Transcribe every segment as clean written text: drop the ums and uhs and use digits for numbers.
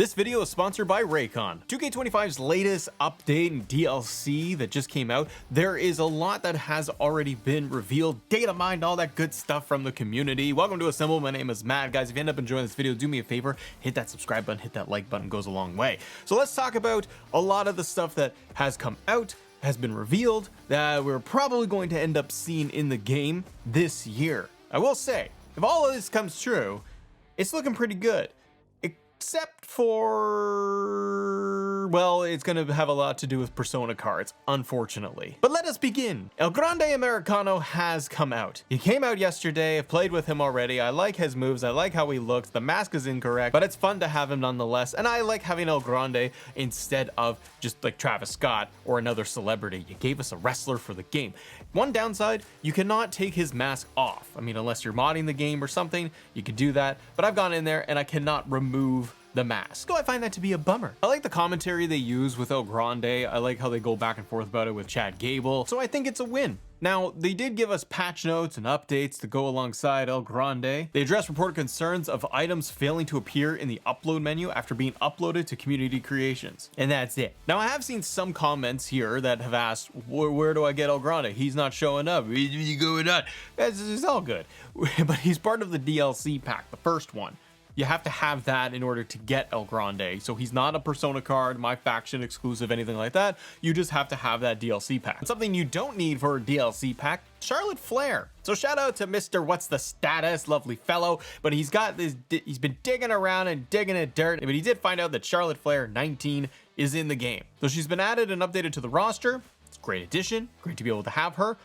This video is sponsored by Raycon. 2K25's latest update and DLC that just came out, there is a lot that has already been revealed, data mined, all that good stuff from the community. Welcome to Assemble, my name is Matt. Guys, if you end up enjoying this video, do me a favor, hit that subscribe button, hit that like button, goes a long way. So let's talk about a lot of the stuff that has come out, has been revealed, that we're probably going to end up seeing in the game this year. I will say, if all of this comes true, it's looking pretty good. Except for, well, it's going to have a lot to do with Persona cards, unfortunately. But let us begin. El Grande Americano has come out. He came out yesterday. I've played with him already. I like his moves. I like how he looks. The mask is incorrect, but it's fun to have him nonetheless. And I like having El Grande instead of just like Travis Scott or another celebrity. You gave us a wrestler for the game. One downside, you cannot take his mask off. I mean, unless you're modding the game or something, you could do that. But I've gone in there and I cannot remove the mask. So I find that to be a bummer. I like the commentary they use with El Grande. I like how they go back and forth about it with Chad Gable. So I think it's a win. Now, they did give us patch notes and updates to go alongside El Grande. They addressed reported concerns of items failing to appear in the upload menu after being uploaded to community creations. And that's it. Now, I have seen some comments here that have asked, where do I get El Grande? He's not showing up. What's going on? It's all good. But he's part of the DLC pack, the first one. You have to have that in order to get El Grande. So he's not a Persona card, my faction exclusive, anything like that. You just have to have that DLC pack. And something you don't need for a DLC pack, Charlotte Flair. So shout out to Mr. What's the Status, lovely fellow, but he's got this, he's been digging around and digging at dirt, but he did find out that Charlotte Flair 19 is in the game. So she's been added and updated to the roster. It's a great addition, great to be able to have her.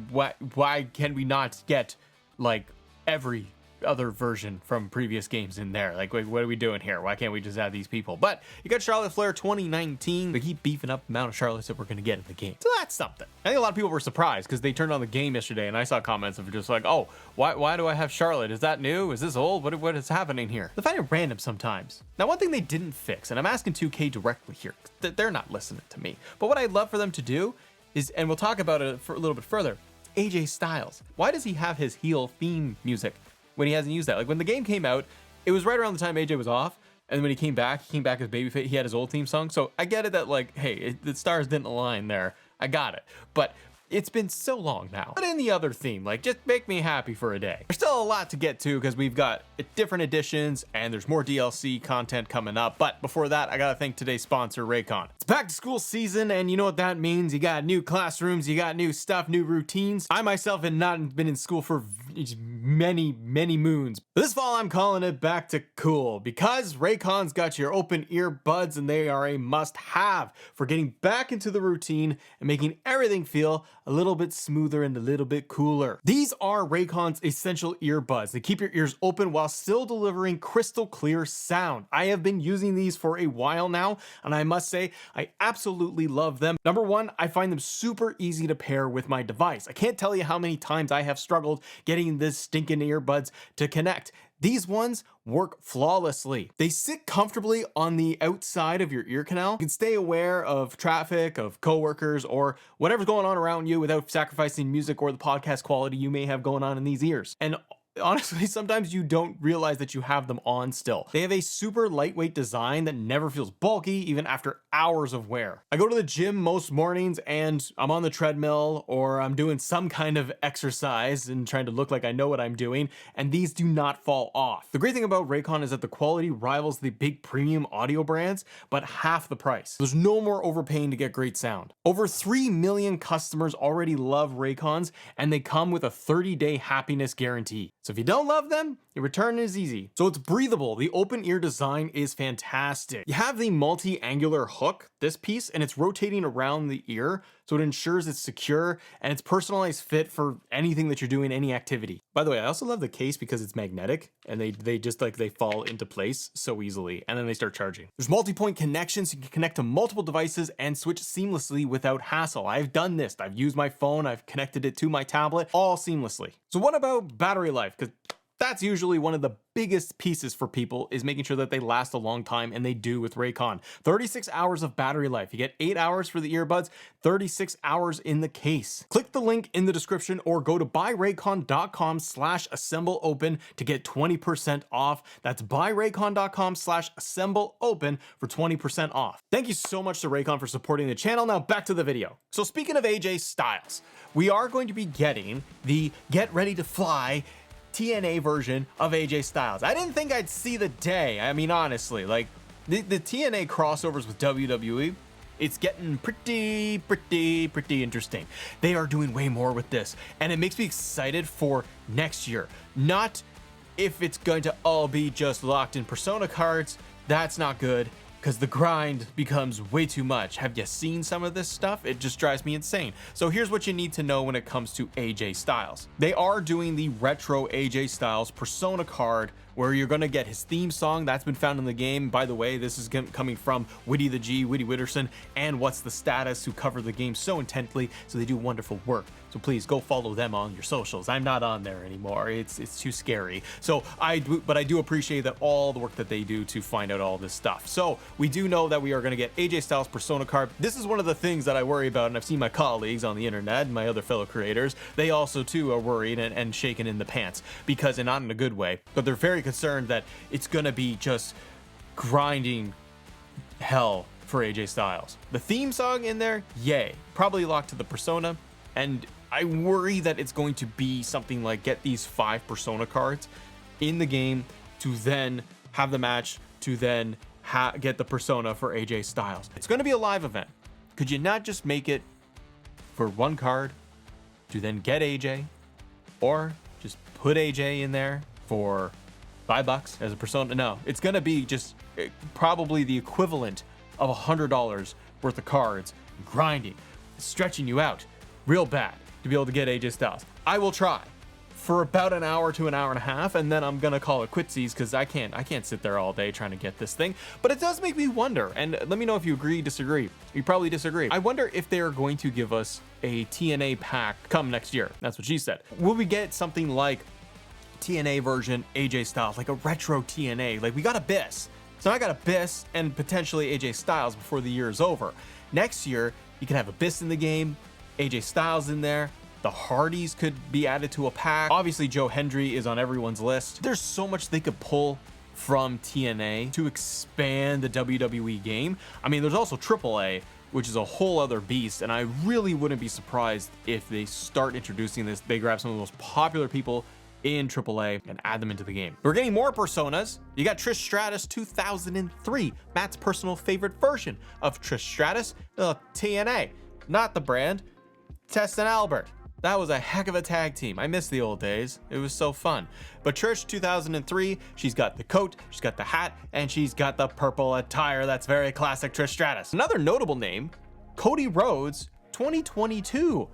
Why can we not get like every other version from previous games in there? Like, wait, what are we doing here? Why can't we just add these people? But you got Charlotte Flair 2019. They keep beefing up the amount of Charlottes that we're going to get in the game. So that's something. I think a lot of people were surprised because they turned on the game yesterday and I saw comments of just like, oh, why do I have Charlotte? Is that new? Is this old? What is happening here? I find it random sometimes. Now, one thing they didn't fix, and I'm asking 2K directly here, they're not listening to me, but what I'd love for them to do is, and we'll talk about it for a little bit further, AJ Styles. Why does he have his heel theme music when he hasn't used that? Like when the game came out, it was right around the time AJ was off, and when he came back as babyface. He had his old theme song. So I get it that like, hey, the stars didn't align there. I got it, but it's been so long now. But in the other theme, like just make me happy for a day. There's still a lot to get to because we've got different editions and there's more DLC content coming up. But before that, I gotta thank today's sponsor, Raycon. It's back to school season, and you know what that means. You got new classrooms, you got new stuff, new routines. I myself have not been in school for many moons. But this fall, I'm calling it back to cool because Raycon's got your open earbuds and they are a must-have for getting back into the routine and making everything feel a little bit smoother and a little bit cooler. These are Raycon's essential earbuds. They keep your ears open while still delivering crystal clear sound. I have been using these for a while now, and I must say, I absolutely love them. Number one, I find them super easy to pair with my device. I can't tell you how many times I have struggled getting this stinking earbuds to connect. These ones work flawlessly. They sit comfortably on the outside of your ear canal. You can stay aware of traffic, of coworkers, or whatever's going on around you without sacrificing music or the podcast quality you may have going on in these ears. And honestly, sometimes you don't realize that you have them on still. They have a super lightweight design that never feels bulky even after hours of wear. I go to the gym most mornings and I'm on the treadmill or I'm doing some kind of exercise and trying to look like I know what I'm doing, and these do not fall off. The great thing about Raycon is that the quality rivals the big premium audio brands, but half the price. There's no more overpaying to get great sound. Over 3 million customers already love Raycons, and they come with a 30-day happiness guarantee. So if you don't love them, your return is easy. So it's breathable. The open ear design is fantastic. You have the multi-angular hook, this piece, and it's rotating around the ear, so it ensures it's secure and it's personalized fit for anything that you're doing, any activity. By the way, I also love the case because it's magnetic and they just like they fall into place so easily, and then they start charging. There's multi-point connections, so you can connect to multiple devices and switch seamlessly without hassle. I've done this. I've used my phone, I've connected it to my tablet, all seamlessly. So what about battery life? Because That's usually one of the biggest pieces for people, is making sure that they last a long time, and they do with Raycon. 36 hours of battery life. You get 8 hours for the earbuds, 36 hours in the case. Click the link in the description or go to buyraycon.com/assembleopen to get 20% off. That's buyraycon.com/assembleopen for 20% off. Thank you so much to Raycon for supporting the channel. Now back to the video. So speaking of AJ Styles, we are going to be getting the Get Ready to Fly TNA version of AJ Styles. I didn't think I'd see the day. I mean, honestly, like the TNA crossovers with WWE, it's getting pretty interesting. They are doing way more with this, and it makes me excited for next year. Not if it's going to all be just locked in Persona cards. That's not good, because the grind becomes way too much. Have you seen some of this stuff? It just drives me insane. So here's what you need to know when it comes to AJ Styles. They are doing the retro AJ Styles Persona card, where you're gonna get his theme song that's been found in the game. By the way, this is coming from Witty the G, Witty Witterson, and What's the Status, who cover the game so intently, so they do wonderful work. So please go follow them on your socials. I'm not on there anymore. It's too scary. So I do appreciate that all the work that they do to find out all this stuff. So we do know that we are gonna get AJ Styles Persona card. This is one of the things that I worry about, and I've seen my colleagues on the internet and my other fellow creators, they also too are worried and shaken in the pants, because, and not in a good way, but they're very concerned that it's gonna be just grinding hell for AJ Styles. The theme song in there, yay, probably locked to the Persona, and I worry that it's going to be something like get these 5 Persona cards in the game to then have the match to then get the Persona for AJ Styles. It's going to be a live event. Could you not just make it for 1 card to then get AJ, or just put AJ in there for $5 as a Persona? No, it's going to be just probably the equivalent of $100 worth of cards, grinding, stretching you out real bad to be able to get AJ Styles. I will try for about an hour to an hour and a half, and then I'm gonna call it quitsies, because I can't sit there all day trying to get this thing. But it does make me wonder, and let me know if you agree, disagree. You probably disagree. I wonder if they are going to give us a TNA pack come next year. That's what she said. Will we get something like TNA version AJ Styles, like a retro TNA? Like, we got Abyss. So I got Abyss and potentially AJ Styles before the year is over. Next year, you can have Abyss in the game, AJ Styles in there, the Hardys could be added to a pack. Obviously, Joe Hendry is on everyone's list. There's so much they could pull from TNA to expand the WWE game. I mean, there's also AAA, which is a whole other beast, and I really wouldn't be surprised if they start introducing this. They grab some of the most popular people in AAA and add them into the game. We're getting more Personas. You got Trish Stratus 2003, Matt's personal favorite version of Trish Stratus, TNA, not the brand, Tess and Albert. That was a heck of a tag team. I miss the old days. It was so fun. But Trish 2003, she's got the coat, she's got the hat, and she's got the purple attire. That's very classic Trish Stratus. Another notable name, Cody Rhodes 2022,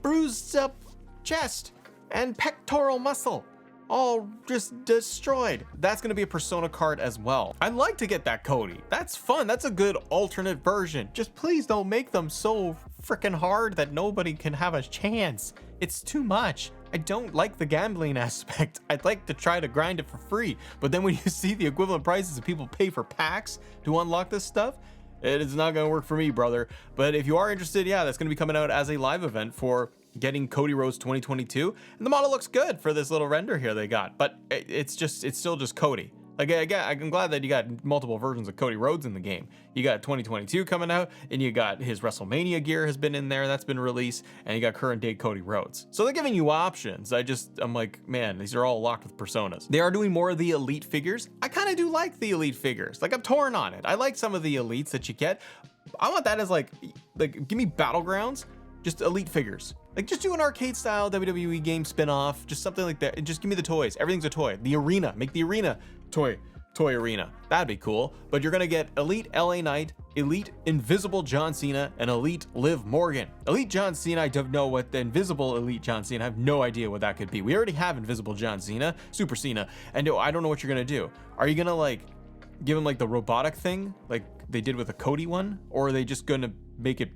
bruised up chest and pectoral muscle, all just destroyed. That's gonna be a Persona card as well. I'd like to get that Cody. That's fun. That's a good alternate version. Just please don't make them so freaking hard that nobody can have a chance. It's too much. I don't like the gambling aspect. I'd like to try to grind it for free, but then when you see the equivalent prices that people pay for packs to unlock this stuff, it is not gonna work for me, brother. But if you are interested, yeah, that's gonna be coming out as a live event for getting Cody Rhodes 2022, and the model looks good for this little render here they got, but it's still just Cody. Like, I'm glad that you got multiple versions of Cody Rhodes in the game. You got 2022 coming out, and you got his WrestleMania gear has been in there, that's been released, and you got current day Cody Rhodes. So they're giving you options. I'm like, man, these are all locked with Personas. They are doing more of the Elite figures. I kind of do like the Elite figures. Like, I'm torn on it. I like some of the Elites that you get. I want that as like give me Battlegrounds, just Elite figures. Like, just do an arcade style WWE game spin-off, just something like that, and just give me the toys. Everything's a toy. The arena, make the arena toy arena. That'd be cool. But you're gonna get Elite LA Knight, Elite Invisible John Cena, and Elite Liv Morgan. Elite John Cena, I don't know what the Invisible Elite John Cena, I have no idea what that could be. We already have Invisible John Cena, Super Cena, and I don't know what you're gonna do. Are you gonna like give him like the robotic thing like they did with the Cody one, or are they just gonna make it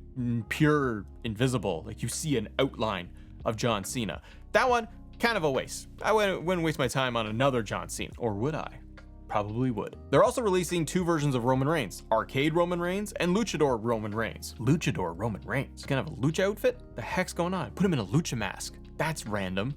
pure invisible, like you see an outline of John Cena? That one kind of a waste. I wouldn't waste my time on another John Cena, or would I? Probably would. They're also releasing 2 versions of Roman Reigns, Arcade Roman Reigns and Luchador Roman Reigns. Luchador Roman Reigns. He's gonna have a lucha outfit? The heck's going on? Put him in a lucha mask. That's random.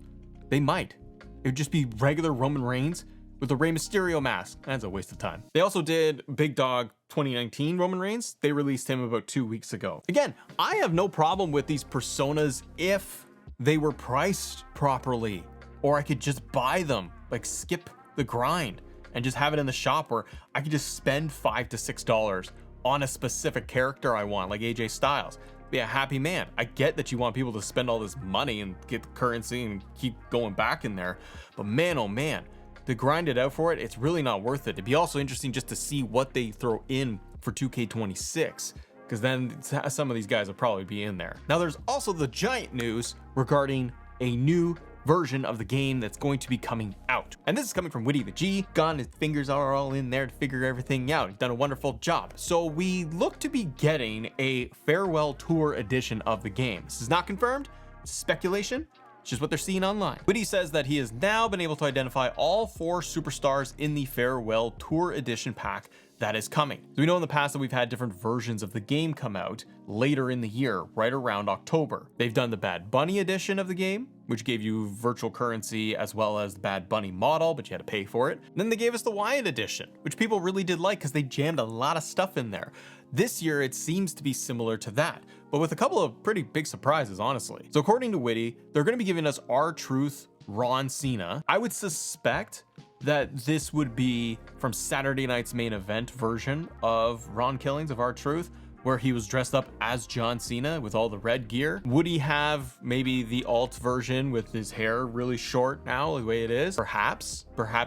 They might. It would just be regular Roman Reigns with a Rey Mysterio mask. That's a waste of time. They also did Big Dog 2019 Roman Reigns. They released him about 2 weeks ago. Again, I have no problem with these personas if they were priced properly, or I could just buy them, like skip the grind and just have it in the shop where I could just spend $5 to $6 on a specific character I want, like AJ Styles. Be a happy man. I get that you want people to spend all this money and get the currency and keep going back in there, but man, oh man, to grind it out for it, it's really not worth it. It'd be also interesting just to see what they throw in for 2K26, because then some of these guys will probably be in there. Now there's also the giant news regarding a new version of the game that's going to be coming out. And this is coming from Wwe the G. Gone, his fingers are all in there to figure everything out. He's done a wonderful job. So we look to be getting a farewell tour edition of the game. This is not confirmed, it's speculation. It's just what they're seeing online. Wwe says that he has now been able to identify all 4 superstars in the farewell tour edition pack that is coming. So we know in the past that we've had different versions of the game come out later in the year, right around October. They've done the Bad Bunny edition of the game, which gave you virtual currency as well as the Bad Bunny model, but you had to pay for it. And then they gave us the Wyatt edition, which people really did like because they jammed a lot of stuff in there. This year, it seems to be similar to that, but with a couple of pretty big surprises, honestly. So according to Wwe, they're going to be giving us R-Truth Ron Cena. I would suspect that this would be from Saturday night's main event version of Ron Killings of R-Truth, where he was dressed up as John Cena with all the red gear. Would he have maybe the alt version with his hair really short now, the way it is? Perhaps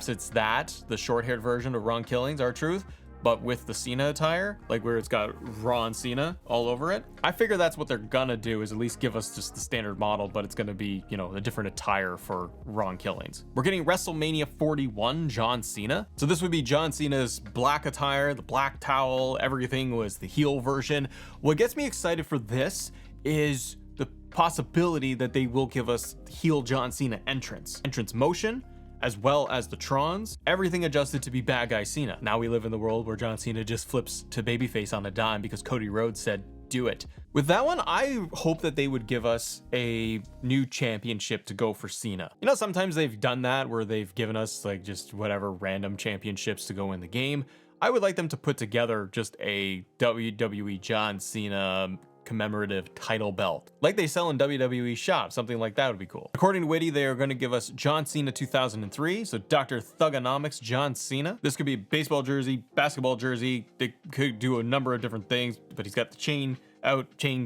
it's that, the short-haired version of Ron Killings, R-Truth, but with the Cena attire, like where it's got Ron Cena all over it. I figure that's what they're gonna do, is at least give us just the standard model, but it's gonna be, you know, a different attire for Ron Killings. We're getting WrestleMania 41 John Cena. So this would be John Cena's black attire, the black towel, everything was the heel version. What gets me excited for this is the possibility that they will give us heel John Cena entrance motion, as well as the Trons, everything adjusted to be bad guy Cena. Now we live in the world where John Cena just flips to babyface on a dime because Cody Rhodes said, do it. With that one, I hope that they would give us a new championship to go for Cena. You know, sometimes they've done that where they've given us like just whatever random championships to go in the game. I would like them to put together just a WWE John Cena commemorative title belt, like they sell in WWE shops. Something like that would be cool. According to Wwe, they are going to give us John Cena 2003, so Dr. Thugonomics John Cena. This could be a baseball jersey, basketball jersey. They could do a number of different things, but he's got the chain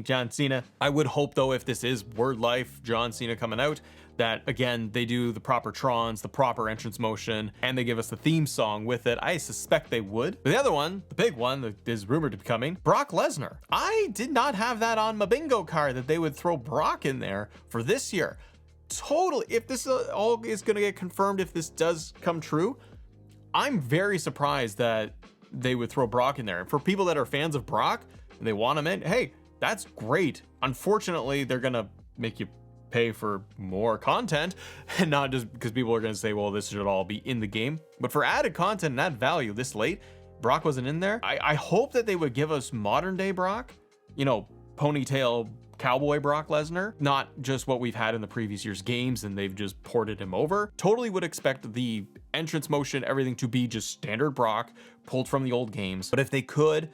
John Cena. I would hope though, if this is Word Life John Cena coming out, that again they do the proper Trons, the proper entrance motion, and they give us the theme song with it. I suspect they would. But the other one, the big one that is rumored to be coming, Brock Lesnar. I did not have that on my bingo card that they would throw Brock in there for this year. Totally, if this all is going to get confirmed, if this does come true, I'm very surprised that they would throw Brock in there. And for people that are fans of Brock and they want him in, hey, that's great. Unfortunately, they're going to make you pay for more content, and not just because people are going to say, well, this should all be in the game, but for added content and add value this late. Brock wasn't in there. I hope that they would give us modern day Brock, you know, ponytail cowboy Brock Lesnar, not just what we've had in the previous year's games and they've just ported him over. Totally would expect the entrance motion, everything to be just standard Brock pulled from the old games. But if they could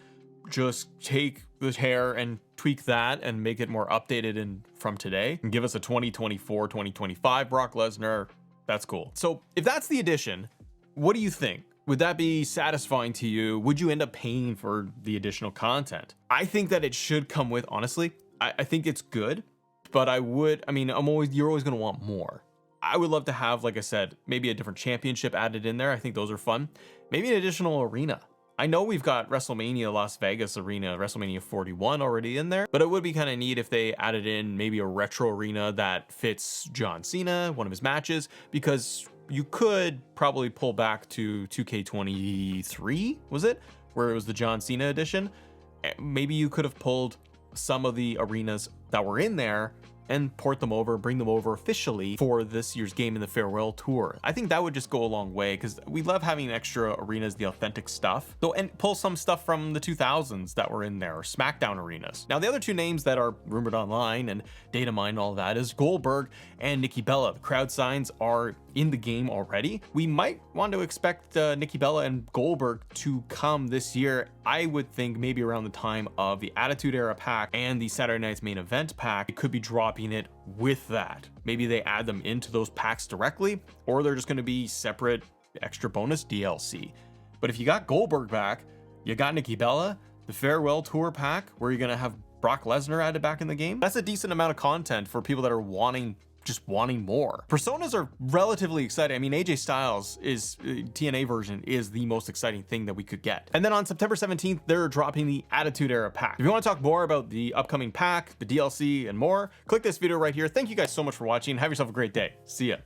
just take the hair and tweak that and make it more updated and from today and give us a 2024, 2025 Brock Lesnar, that's cool. So if that's the addition, what do you think? Would that be satisfying to you? Would you end up paying for the additional content? I think that it should come with, honestly, I think it's good, but you're always going to want more. I would love to have, like I said, maybe a different championship added in there. I think those are fun. Maybe an additional arena. I know we've got WrestleMania Las Vegas arena, WrestleMania 41 already in there, but it would be kind of neat if they added in maybe a retro arena that fits John Cena, one of his matches, because you could probably pull back to 2K23, was it? Where it was the John Cena edition. Maybe you could have pulled some of the arenas that were in there and port them over, bring them over officially for this year's game in the Farewell Tour. I think that would just go a long way because we love having extra arenas, the authentic stuff. So, and pull some stuff from the 2000s that were in there, or SmackDown arenas. Now, the other two names that are rumored online and data mine and all that is Goldberg and Nikki Bella. The crowd signs are in the game already. We might want to expect Nikki Bella and Goldberg to come this year. I would think maybe around the time of the Attitude Era pack and the Saturday Night's Main Event pack. It could be dropping it with that. Maybe they add them into those packs directly, or they're just going to be separate extra bonus DLC. But if you got Goldberg back, you got Nikki Bella, the Farewell Tour pack where you're going to have Brock Lesnar added back in the game, that's a decent amount of content for people that are just wanting more. Personas are relatively exciting. I mean, AJ Styles is TNA version is the most exciting thing that we could get. And then on September 17th, they're dropping the Attitude Era pack. If you want to talk more about the upcoming pack, the DLC, and more, click this video right here. Thank you guys so much for watching. Have yourself a great day. See ya.